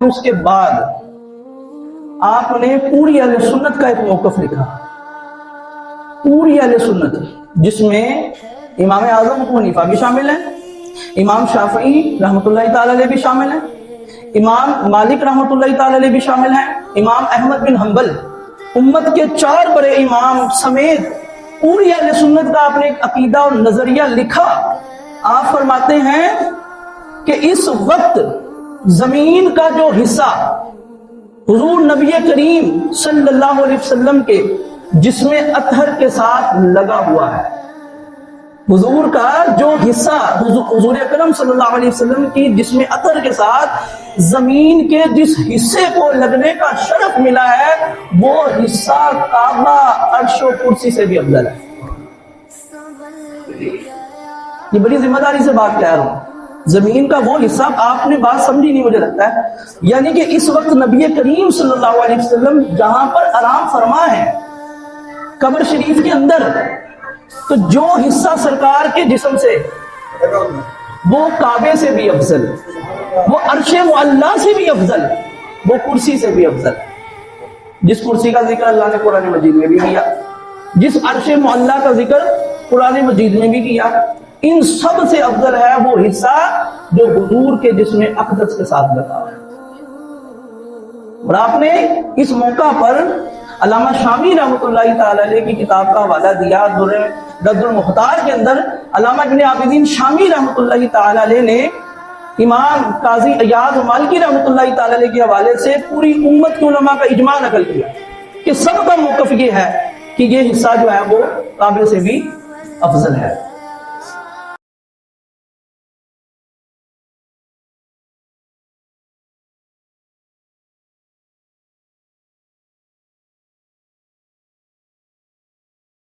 اس کے بعد آپ نے پوری اہل سنت کا ایک موقف لکھا، پوری اہل سنت، جس میں امام اعظم ابو حنیفہ بھی شامل ہیں، امام شافعی رحمۃ اللہ تعالی علیہ بھی شامل ہیں، امام مالک رحمۃ اللہ تعالی علیہ بھی شامل ہیں، امام احمد بن حنبل، امت کے 4 بڑے امام سمیت پوری اہل سنت کا آپ نے ایک عقیدہ اور نظریہ لکھا۔ آپ فرماتے ہیں کہ اس وقت زمین کا جو حصہ حضور نبی کریم صلی اللہ علیہ وسلم کے جسم اطہر کے ساتھ لگا ہوا ہے، حضور کا جو حصہ حضور اکرم صلی اللہ علیہ وسلم کی جسم اطہر کے ساتھ زمین کے جس حصے کو لگنے کا شرف ملا ہے، وہ حصہ کعبہ عرش و کرسی سے بھی افضل ہے۔ یہ بڑی ذمہ داری سے بات کہہ رہا ہوں، زمین کا وہ حصہ، آپ نے بات سمجھی نہیں مجھے لگتا ہے، یعنی کہ اس وقت نبی کریم صلی اللہ علیہ وسلم جہاں پر آرام فرما ہے قبر شریف کے اندر، تو جو حصہ سرکار کے جسم سے وہ کعبے سے بھی افضل، وہ عرش معلیٰ سے بھی افضل، وہ کرسی سے بھی افضل، جس کرسی کا ذکر اللہ نے قرآن مجید میں بھی کیا، جس عرش معلیٰ کا ذکر قرآن مجید میں بھی کیا، ان سب سے افضل ہے وہ حصہ جو حضور کے جسم اقدس کے ساتھ لگا ہے۔ اور آپ نے اس موقع پر علامہ شامی رحمۃ اللہ تعالی علیہ کی کتاب کا حوالہ دیا، رد المختار کے اندر علامہ ابن عابدین شامی رحمۃ اللہ تعالی علیہ نے امام قاضی ایاز مالکی رحمۃ اللہ تعالی علیہ کے حوالے سے پوری امت کے علماء کا اجماع نقل کیا کہ سب کا موقف یہ ہے کہ یہ حصہ جو ہے وہ کعبے سے بھی افضل ہے۔